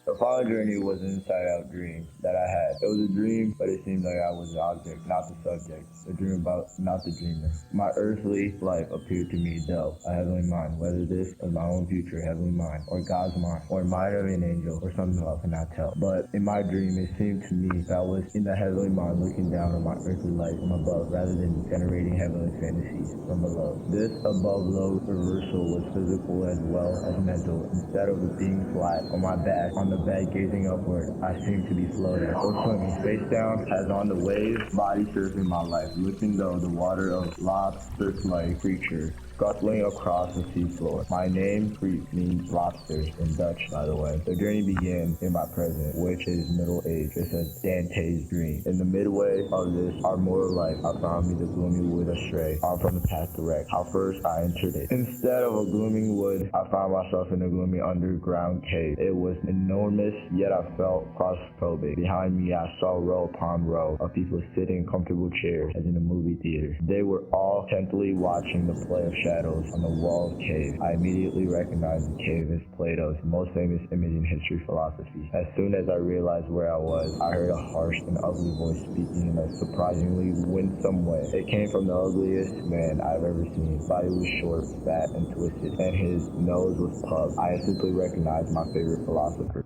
The final journey was an inside-out dream that I had. It was a dream, but it seemed like I was the object, not the subject. A dream about not the dreamer. My earthly life appeared to me though a heavenly mind, whether this was my own future heavenly mind, or God's mind, or mind of an angel, or something I cannot tell. But in my dream, it seemed to me that I was in the heavenly mind looking down on my earthly life from above, rather than generating heavenly fantasies from below. This above-low reversal was physical as well as mental. Instead of being flat on my back on the bed gazing upward, I seemed to be floating or swimming face down as on the waves, body surfing my life, looking though the water of lobster-like creatures scuttling across the seafloor. My name, Creep, means lobster in Dutch, by the way. The journey began in my present, which is middle age, just as Dante's dream. In the midway of this, our mortal life, I found me the gloomy wood astray, far from the path direct. How first I entered it. Instead of a glooming wood, I found myself in a gloomy underground cave. It was enormous, yet I felt claustrophobic. Behind me, I saw row upon row of people sitting in comfortable chairs, as in a movie theater. They were all intently watching the play of shadows on the wall of the cave. I immediately recognized the cave as Plato's most famous image in history philosophy. As soon as I realized where I was, I heard a harsh and ugly voice speaking in a surprisingly winsome way. It came from the ugliest man I've ever seen. His body was short, fat, and twisted, and his nose was puffed. I instantly recognized my favorite philosopher.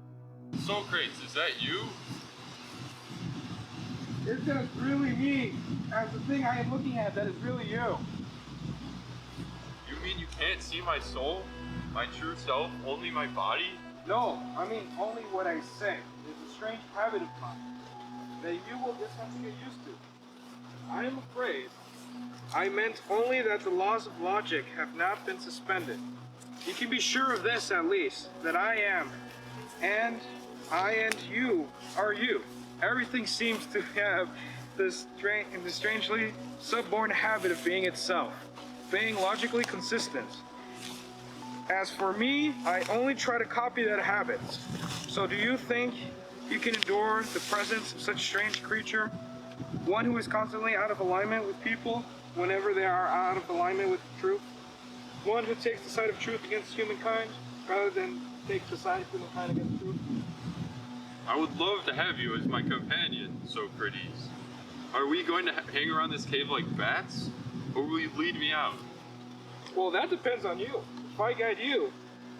Socrates, is that you? Is that really me? As the thing I am looking at, that is really you. You mean you can't see my soul? My true self? Only my body? No, I mean only what I say. It's a strange habit of mine that you will just have to get used to. I am afraid I meant only that the laws of logic have not been suspended. You can be sure of this at least, that I am, and I and you are you. Everything seems to have this strangely subborn habit of being itself, being logically consistent. As for me, I only try to copy that habit. So do you think you can endure the presence of such a strange creature? One who is constantly out of alignment with people whenever they are out of alignment with truth? One who takes the side of truth against humankind rather than take the side of humankind against truth? I would love to have you as my companion, Socrates. Are we going to hang around this cave like bats? Or will you lead me out? Well, that depends on you. If I guide you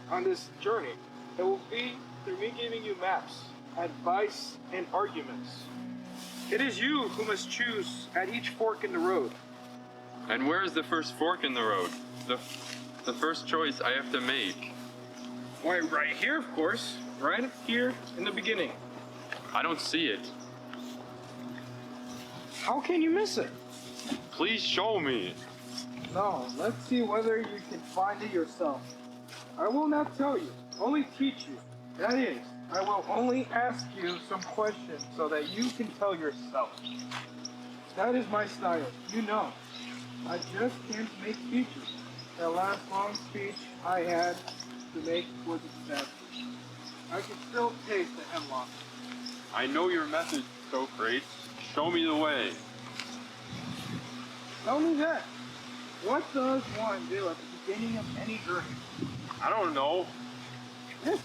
on this journey, it will be through me giving you maps, advice, and arguments. It is you who must choose at each fork in the road. And where is the first fork in the road? The first choice I have to make. Why, right here, of course. Right here in the beginning. I don't see it. How can you miss it? Please show me. No, let's see whether you can find it yourself. I will not tell you, only teach you. That is, I will only ask you some questions so that you can tell yourself. That is my style, you know. I just can't make speeches. That last long speech I had to make was a disaster. I can still taste the hemlock. I know your method, Socrates. Show me the way. Tell me that. What does one do at the beginning of any journey? I don't know. Listen.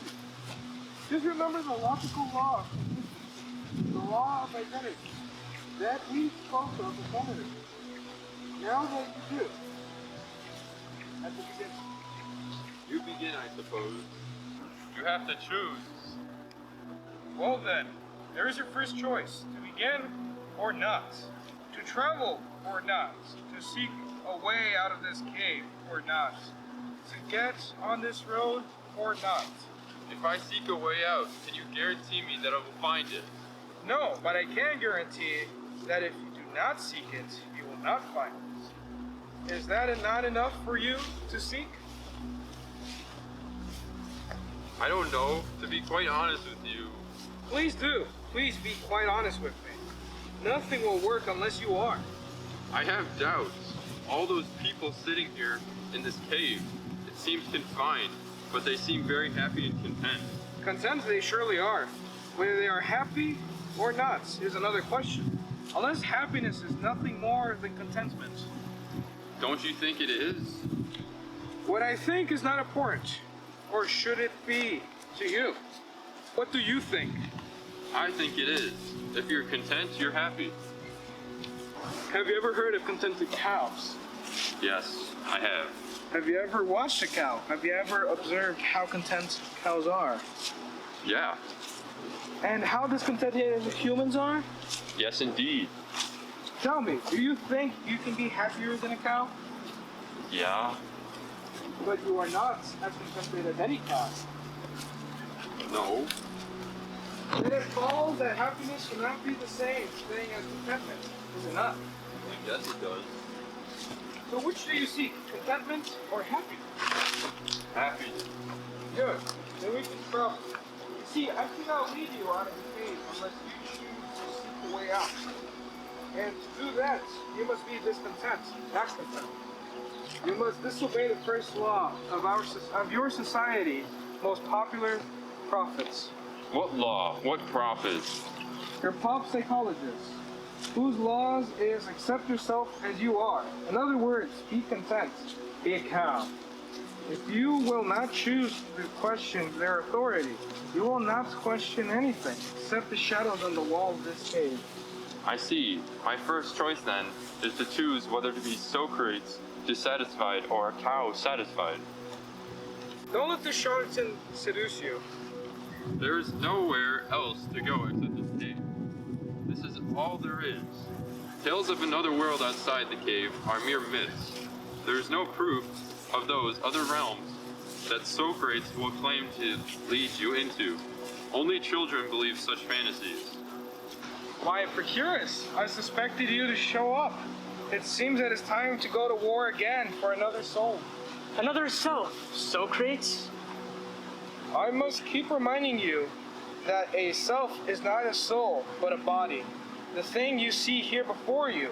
Just remember the logical law. The law of identity. That we spoke of a moment ago. Now that you do. At the beginning. You begin, I suppose. You have to choose. Well then, there is your first choice. To begin or not. To travel or not. To seek a way out of this cave or not. To get on this road or not. If I seek a way out, can you guarantee me that I will find it? No, but I can guarantee that if you do not seek it, you will not find it. Is that not enough for you to seek? I don't know. To be quite honest with you. Please do. Please be quite honest with me. Nothing will work unless you are. I have doubts. All those people sitting here in this cave, it seems confined, but they seem very happy and content. Content they surely are. Whether they are happy or not is another question. Unless happiness is nothing more than contentment. Don't you think it is? What I think is not important. Or should it be to you? What do you think? I think it is. If you're content, you're happy. Have you ever heard of contented cows? Yes, I have. Have you ever watched a cow? Have you ever observed how content cows are? Yeah. And how discontented humans are? Yes, indeed. Tell me, do you think you can be happier than a cow? Yeah. But you are not as contented as any cow. No. Then it follows that happiness cannot be the same thing as contentment, is it not? I guess it does. So which do you seek, contentment or happiness? Happy. Good. Then we can travel. You see, I cannot lead you out of the cave unless you choose to seek the way out. And to do that, you must be discontent, not content. You must disobey the first law of your society, most popular prophets. What law? What prophets? Your pop psychologists, whose laws is accept yourself as you are. In other words, be content, be a cow. If you will not choose to question their authority, you will not question anything except the shadows on the wall of this cave. I see. My first choice then is to choose whether to be Socrates dissatisfied or a cow satisfied. Don't let the charlatan seduce you. There is nowhere else to go except this cave. This is all there is. Tales of another world outside the cave are mere myths. There is no proof of those other realms that Socrates will claim to lead you into. Only children believe such fantasies. Why, Epicurus, I suspected you to show up. It seems that it's time to go to war again for another soul. Another self, Socrates? I must keep reminding you that a self is not a soul, but a body. The thing you see here before you.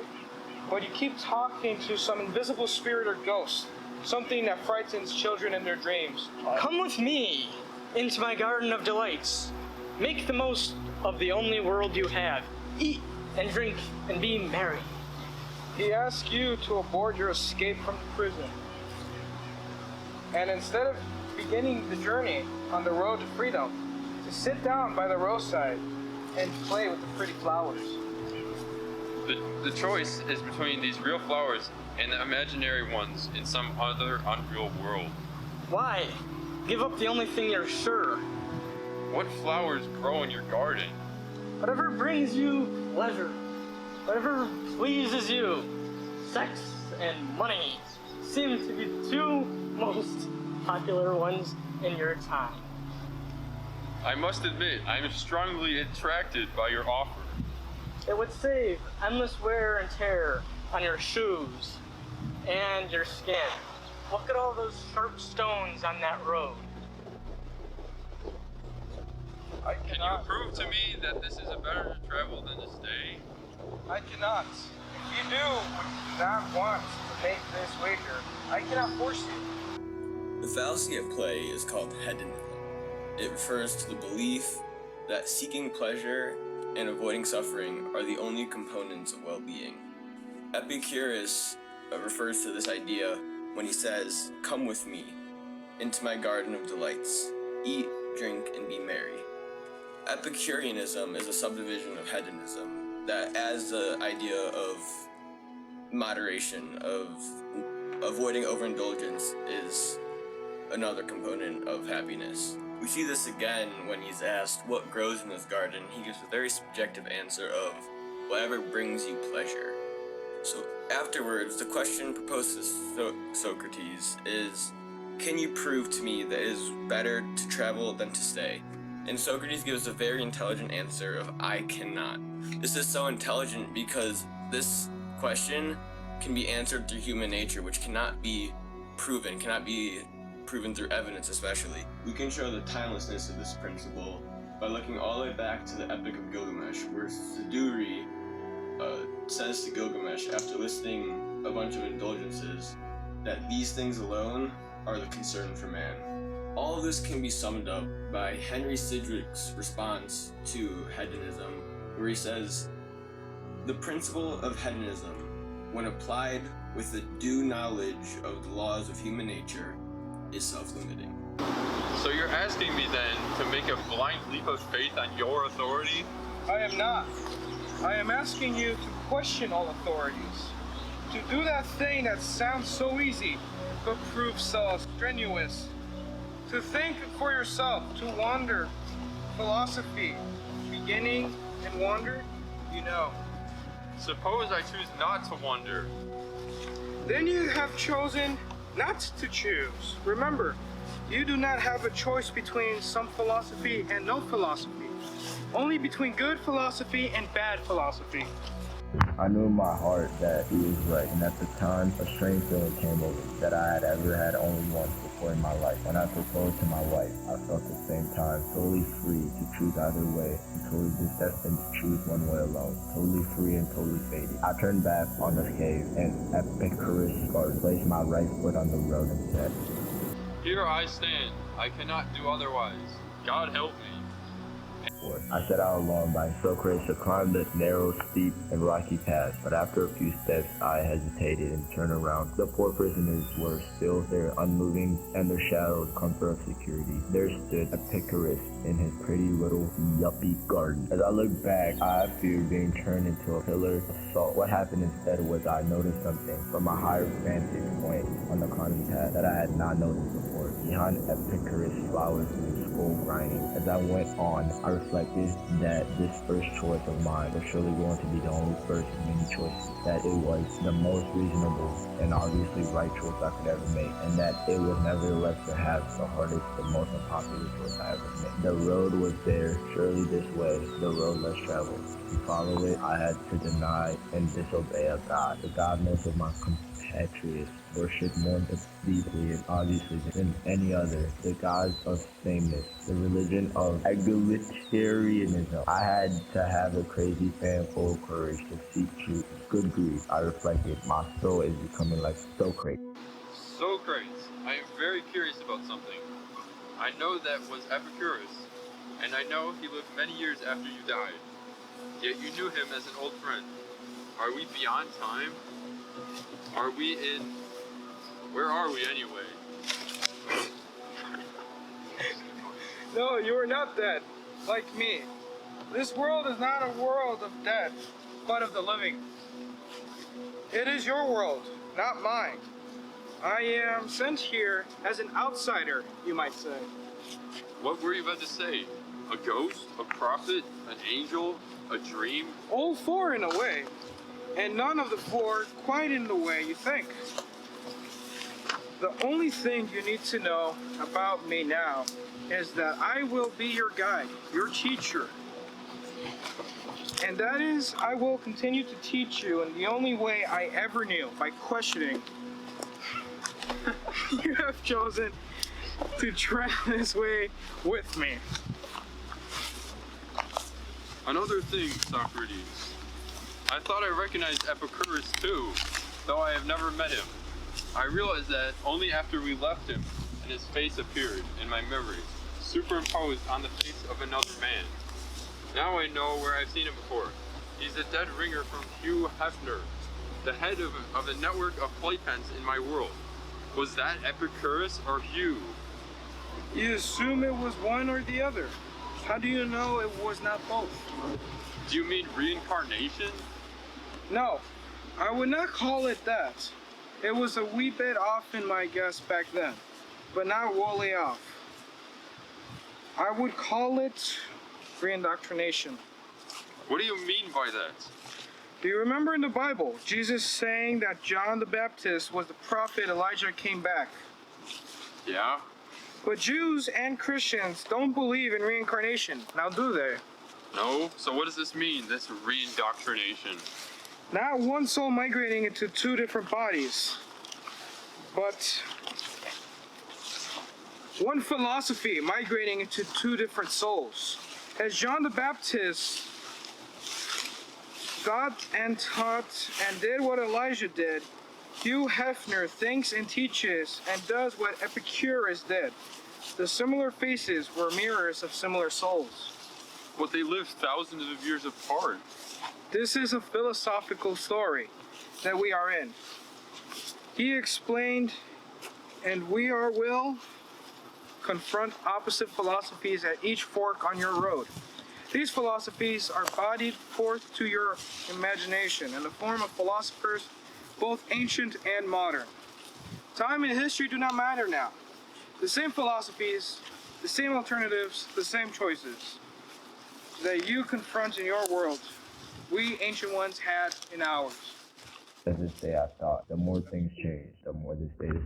But you keep talking to some invisible spirit or ghost, something that frightens children in their dreams. Come with me into my garden of delights. Make the most of the only world you have. Eat and drink and be merry. He asks you to abort your escape from the prison. And instead of beginning the journey on the road to freedom, to sit down by the roadside and play with the pretty flowers. The choice is between these real flowers and the imaginary ones in some other unreal world. Why? Give up the only thing you're sure. What flowers grow in your garden? Whatever brings you pleasure. Whatever pleases you. Sex and money seem to be the two most popular ones in your time. I must admit, I am strongly attracted by your offer. It would save endless wear and tear on your shoes and your skin. Look at all those sharp stones on that road. Can you prove to me that this is a better to travel than to stay? I cannot. If you do not want to make this wager, I cannot force you. The fallacy at play is called hedonism. It refers to the belief that seeking pleasure and avoiding suffering are the only components of well-being. Epicurus refers to this idea when he says, "Come with me into my garden of delights. Eat, drink, and be merry." Epicureanism is a subdivision of hedonism that adds the idea of moderation, of avoiding overindulgence is another component of happiness. We see this again when he's asked what grows in his garden. He gives a very subjective answer of whatever brings you pleasure. So afterwards, the question proposed to Socrates is, can you prove to me that it is better to travel than to stay? And Socrates gives a very intelligent answer of, I cannot. This is so intelligent because this question can be answered through human nature, which cannot be proven through evidence especially. We can show the timelessness of this principle by looking all the way back to the Epic of Gilgamesh, where Siduri says to Gilgamesh, after listing a bunch of indulgences, that these things alone are the concern for man. All of this can be summed up by Henry Sidgwick's response to hedonism, where he says, "The principle of hedonism, when applied with the due knowledge of the laws of human nature, is self-limiting." So you're asking me then to make a blind leap of faith on your authority? I am not. I am asking you to question all authorities. To do that thing that sounds so easy, but proves so strenuous. To think for yourself, to wander. Philosophy, beginning and wonder, you know. Suppose I choose not to wonder. Then you have chosen not to choose. Remember, you do not have a choice between some philosophy and no philosophy. Only between good philosophy and bad philosophy. I knew in my heart that he was right, and at the time, a strange feeling came over me that I had ever had only once before in my life. When I proposed to my wife, I felt at the same time totally free to choose either way, and totally destined to choose one way alone, totally free and totally fated. I turned back on the cave and Epicurus garden, placed my right foot on the road and said, Here I stand. I cannot do otherwise. God help me. I set out alone by Socrates to climb the narrow, steep, and rocky path, but after a few steps I hesitated and turned around. The poor prisoners were still there, unmoving, and their shadows comfort of security. There stood Epicurus in his pretty little yuppie garden. As I looked back, I feared being turned into a pillar of salt. What happened instead was I noticed something from a higher vantage point on the climbing path that I had not noticed before. Behind Epicurus flowers grew skull grinding. As I went on, I reflected that this first choice of mine was surely going to be the only first of many choices, that it was the most reasonable and obviously right choice I could ever make, and that it was nevertheless perhaps the hardest and most unpopular choice I ever made. The road was there, surely this way, the road less traveled. To follow it, I had to deny and disobey a God, the God most of my compatriots worship more deeply and obviously than any other, the gods of sameness, the religion of egalitarianism. I had to have a crazy fan full of courage to seek truth. Good grief, I reflected, my soul is becoming like Socrates. Socrates, I am very curious about something. I know that was Epicurus, and I know he lived many years after you died. Yet you knew him as an old friend. Are we beyond time? Are we in... Where are we anyway? No, you are not dead, like me. This world is not a world of dead, but of the living. It is your world, not mine. I am sent here as an outsider, you might say. What were you about to say? A ghost? A prophet? An angel? A dream? All four in a way, and none of the four quite in the way you think. The only thing you need to know about me now is that I will be your guide, your teacher. And that is, I will continue to teach you in the only way I ever knew, by questioning. You have chosen to tread this way with me. Another thing, Socrates. I thought I recognized Epicurus too, though I have never met him. I realized that only after we left him and his face appeared in my memory, superimposed on the face of another man. Now I know where I've seen him before. He's the dead ringer from Hugh Hefner, the head of a network of playpens in my world. Was that Epicurus or Hugh? You assume it was one or the other. How do you know it was not both? Do you mean reincarnation? No, I would not call it that. It was a wee bit off in my guess back then, but not wholly off. I would call it reindoctrination. What do you mean by that? Do you remember in the Bible, Jesus saying that John the Baptist was the prophet Elijah came back? Yeah? But Jews and Christians don't believe in reincarnation, now do they? No? So what does this mean, this reindoctrination? Not one soul migrating into two different bodies, but one philosophy migrating into two different souls. As John the Baptist thought and taught and did what Elijah did, Hugh Hefner thinks and teaches and does what Epicurus did. The similar faces were mirrors of similar souls. But they lived thousands of years apart. This is a philosophical story that we are in. He explained, and we are will confront opposite philosophies at each fork on your road. These philosophies are bodied forth to your imagination in the form of philosophers, both ancient and modern. Time and history do not matter now. The same philosophies, the same alternatives, the same choices that you confront in your world, we ancient ones had in ours. As this day I thought, the more things change, the more this day is